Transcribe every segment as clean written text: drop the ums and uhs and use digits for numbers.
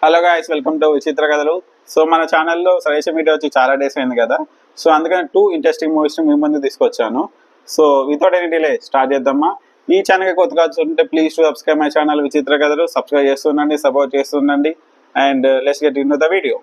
Hello guys, welcome to విచిత్ర కథలు. So మన ఛానల్లో సజెషన్ వీడియో వచ్చి చాలా డేస్ అయింది కదా. సో అందుకని 2 ఇంట్రెస్టింగ్ మూవీస్ మీ ముందు తీసుకొచ్చాను. So without any delay start చేద్దామా. ఈ ఛానల్కి కొత్తగా చూస్తుంటే please to subscribe my channel Vichitra Kathalu. Subscribe చేస్తుండండి, సపోర్ట్ చేస్తుండండి. And let's get into the video.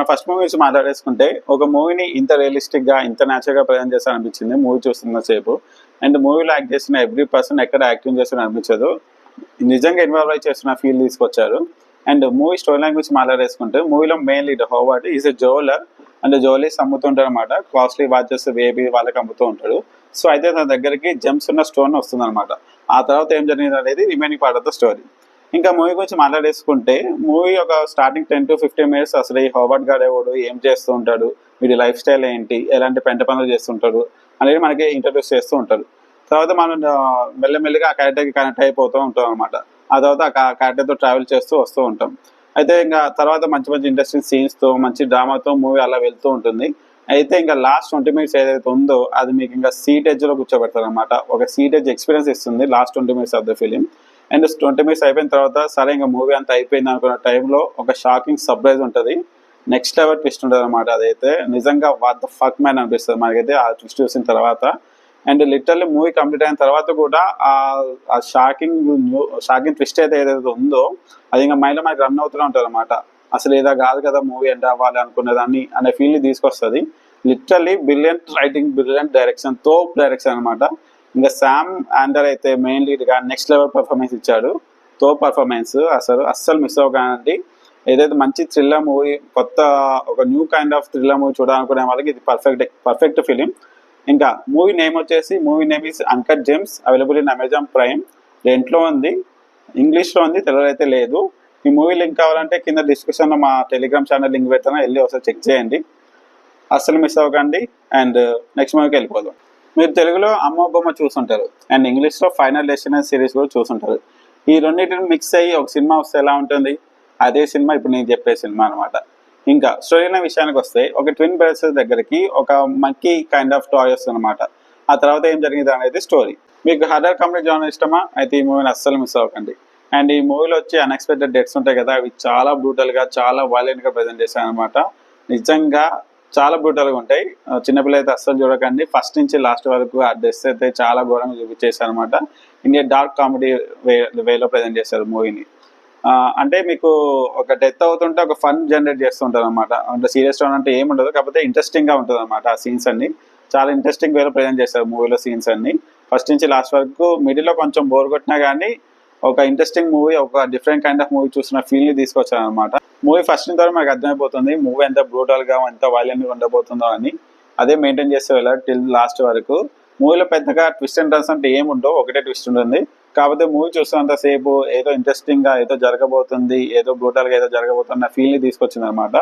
First movies మాట్లాడేసుకుంటే ఒక మూవీని ఇంత రియలిస్టిక్ గా ఇంత న్యాచురల్ గా ప్రజెంట్ చేస్తాను అనిపించింది మూవీ చూస్తున్న సేపు. అండ్ మూవీలో యాక్ట్ చేసిన ఎవ్రీ పర్సన్ ఎక్కడ యాక్టింగ్ చేస్తున్న అనిపించదు, నిజంగా ఇన్వాల్వ్ అయి చేస్తున్న ఫీల్ తీసుకొచ్చారు. అండ్ మూవీ స్టోరీ లైన్ గురించి మాట్లాడేసుకుంటే మూవీలో main lead Howard is a jeweller. And jewellery అమ్ముతుంటాడు అనమాట, కాస్ట్లీ వాచెస్ బేబీ వాళ్ళకి అమ్ముతూ ఉంటాడు. సో అయితే తన దగ్గరికి జెమ్స్ ఉన్న స్టోన్ వస్తుంది అనమాట. ఆ తర్వాత ఏం జరిగింది అనేది remaining part of the story. ఇంకా మూవీ గురించి మాట్లాడేసుకుంటే మూవీ ఒక స్టార్టింగ్ 10 to 15 minutes అసలు ఈ హోవర్డ్ గారు ఎవడు, ఏం చేస్తూ ఉంటాడు, వీడి లైఫ్ స్టైల్ ఏంటి, ఎలాంటి పెంట పనులు చేస్తుంటాడు అనేది మనకి ఇంట్రడ్యూస్ చేస్తూ ఉంటాడు. తర్వాత మనం మెల్లమెల్లిగా ఆ క్యారెక్టర్కి కనెక్ట్ అయిపోతూ ఉంటాం అనమాట. ఆ తర్వాత ఆ క్యారెక్టర్తో ట్రావెల్ చేస్తూ వస్తూ ఉంటాం. అయితే ఇంకా తర్వాత మంచి మంచి ఇంట్రెస్టింగ్ సీన్స్తో మంచి డ్రామాతో మూవీ అలా వెళ్తూ ఉంటుంది. అయితే ఇంకా లాస్ట్ 20 minutes ఏదైతే ఉందో అది మీకు ఇంకా సీట్ ఎడ్జ్లో కూర్చోబెడతారు అనమాట. ఒక సీట్ ఎడ్జ్ ఎక్స్పీరియన్స్ ఇస్తుంది last 20 minutes of the film. And 20 minutes అయిపోయిన తర్వాత సరే ఇంకా మూవీ అంతా అయిపోయింది అనుకున్న టైంలో ఒక షాకింగ్ సర్ప్రైజ్ ఉంటుంది, నెక్స్ట్ లెవెల్ ట్విస్ట్ ఉంటుంది అనమాట. అదైతే నిజంగా వాట్ ద ఫక్ మ్యాన్ అనిపిస్తుంది మనకైతే ఆ ట్విస్ట్ చూసిన తర్వాత. అండ్ లిటరల్లీ మూవీ కంప్లీట్ అయిన తర్వాత కూడా ఆ షాకింగ్ ట్విస్ట్ ఏదైతే ఉందో అది ఇంకా మైండ్లో మనకి రన్ అవుతూనే ఉంటుంది అనమాట. అసలు ఏదో కాదు కదా మూవీ ఎండ్ అవ్వాలి అనుకునేదాన్ని అనే ఫీల్ని తీసుకొస్తుంది. Literally brilliant writing, brilliant direction, తోప్ డైరెక్షన్ అనమాట. ఇంకా శామ్ ఆండర్ అయితే మెయిన్ లీడ్గా నెక్స్ట్ లెవెల్ పర్ఫార్మెన్స్ ఇచ్చాడు. తో పర్ఫార్మెన్స్ అస్సలు మిస్ అవ్వకండి. ఏదైతే మంచి థ్రిల్లర్ మూవీ, కొత్త ఒక new kind of thriller movie చూడాలనుకునే వాళ్ళకి ఇది పర్ఫెక్ట్ ఫిలిం. ఇంకా మూవీ నేమ్ వచ్చేసి movie name is uncut gems, available in Amazon Prime. రెంట్లో ఉంది, ఇంగ్లీష్లో ఉంది, తెలుగులో అయితే లేదు. ఈ మూవీ లింక్ కావాలంటే కింద డిస్క్రిప్షన్లో మా టెలిగ్రామ్ ఛానల్ లింక్ పెడతాను, వెళ్ళి ఒకసారి చెక్ చేయండి, అస్సలు మిస్ అవ్వకండి. అండ్ నెక్స్ట్ మూవీకి వెళ్ళిపోదాం. మీరు తెలుగులో అమ్మ బొమ్మ చూసుంటారు అండ్ ఇంగ్లీష్లో ఫైనల్ డెస్టినేషన్ సిరీస్ కూడా చూసుంటారు. ఈ రెండింటిని మిక్స్ అయ్యి ఒక సినిమా వస్తే ఎలా ఉంటుంది, అదే సినిమా ఇప్పుడు నేను చెప్పే సినిమా అనమాట. ఇంకా స్టోరీ లైన్ విషయానికి వస్తే ఒక ట్విన్ బ్రదర్స్ దగ్గరికి ఒక మంకీ కైండ్ ఆఫ్ టాయ్ వస్తుంది అనమాట. ఆ తర్వాత ఏం జరిగింది అనేది స్టోరీ. మీకు హర్రర్ కామెడీ జానర్ ఇష్టమా, అయితే ఈ మూవీని అస్సలు మిస్ అవ్వకండి. అండ్ ఈ మూవీలో వచ్చి అన్ఎక్స్పెక్టెడ్ డెత్స్ ఉంటాయి కదా, అవి చాలా బ్రూటల్గా చాలా వైలెంట్గా ప్రజెంట్ చేశాను అనమాట. నిజంగా చాలా బ్రూటల్గా ఉంటాయి. చిన్నపిల్లలు అయితే అస్సలు చూడకండి. ఫస్ట్ నుంచి లాస్ట్ వరకు ఆ డెస్ అయితే చాలా ఘోరంగా చూపించేశారు అనమాట. ఇండియా డార్క్ కామెడీ వేలో ప్రజెంట్ చేశారు మూవీని. అంటే మీకు ఒక డెత్ అవుతుంటే ఒక ఫన్ జనరేట్ చేస్తుంటారు అనమాట. అంటే సీరియస్ అంటే ఏముండదు, కాకపోతే ఇంట్రెస్టింగ్గా ఉంటుంది అనమాట. ఆ సీన్స్ అన్ని చాలా ఇంట్రెస్టింగ్ వేలో ప్రజెంట్ చేశారు మూవీలో సీన్స్ అన్ని. ఫస్ట్ నుంచి లాస్ట్ వరకు మిడిల్లో కొంచెం బోర్ కొట్టినా కానీ ఒక ఇంట్రెస్టింగ్ మూవీ, ఒక డిఫరెంట్ కైండ్ ఆఫ్ మూవీ చూసిన ఫీల్ని తీసుకొచ్చాను అనమాట. మూవీ ఫస్ట్ నుంచి మనకు అర్థమైపోతుంది మూవీ ఎంత బ్రూటల్గా ఎంత వైలెంట్గా ఉండబోతుందో అని. అదే మెయింటైన్ చేస్తే వెళ్ళాలి టిల్ లాస్ట్ వరకు. మూవీలో పెద్దగా ట్విస్ట్ అండ్ టర్న్స్ అంటే ఏముండవు, ఒకటే ట్విస్ట్ ఉంటుంది. కాకపోతే మూవీ చూస్తున్నంతసేపు ఏదో ఇంట్రెస్టింగ్గా ఏదో జరగబోతుంది, ఏదో బ్రూటల్గా ఏదో జరగబోతున్న ఫీల్ని తీసుకొచ్చింది అనమాట.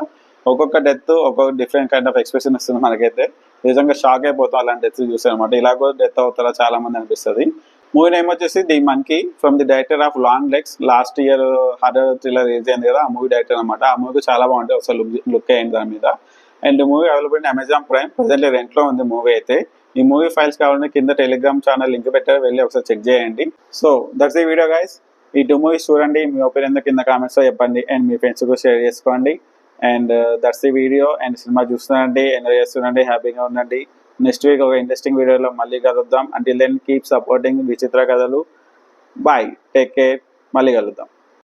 ఒక్కొక్క డెత్ ఒక్కొక్క డిఫరెంట్ కైండ్ ఆఫ్ ఎక్స్ప్రెషన్ ఇస్తుంది మనకైతే. నిజంగా షాక్ అయిపోతాం అలాంటి డెత్ చూసాను అనమాట. ఇలా కూడా డెత్ అవుతారా చాలా మంది అనిపిస్తుంది. మూవీ నేమ్ వచ్చేసి the monkey from the director of long legs. Last year horror thriller release అయింది కదా, ఆ మూవీ డైరెక్టర్ అనమాట. ఆ మూవీ చాలా బాగుంటుంది, ఒకసారి లుక్ అయ్యింది దాని మీద. And movie available in Amazon Prime. Presently రెంట్లో ఉంది మూవీ అయితే. ఈ మూవీ ఫైల్స్ కావాలంటే కింద టెలిగ్రామ్ ఛానల్ లింక్ పెట్టారు, వెళ్ళి ఒకసారి చెక్ చేయండి. So that's the video guys. ఈ 2 మూవీస్ చూడండి, మీ ఒపీనియన్ కింద కామెంట్స్లో చెప్పండి అండ్ మీ ఫ్రెండ్స్ కూడా షేర్ చేసుకోండి. And that's the video. And సినిమా చూస్తుండండి, ఎంజాయ్ చేస్తుండండి, హ్యాపీగా ఉండండి. నెక్స్ట్ వీక్ ఒక ఇంట్రెస్టింగ్ వీడియోలో మళ్ళీ కలుద్దాం. అంటిల్ దెన్ కీప్ సపోర్టింగ్ విచిత్ర కథలు. బాయ్, టేక్ కేర్, మళ్ళీ కలుద్దాం.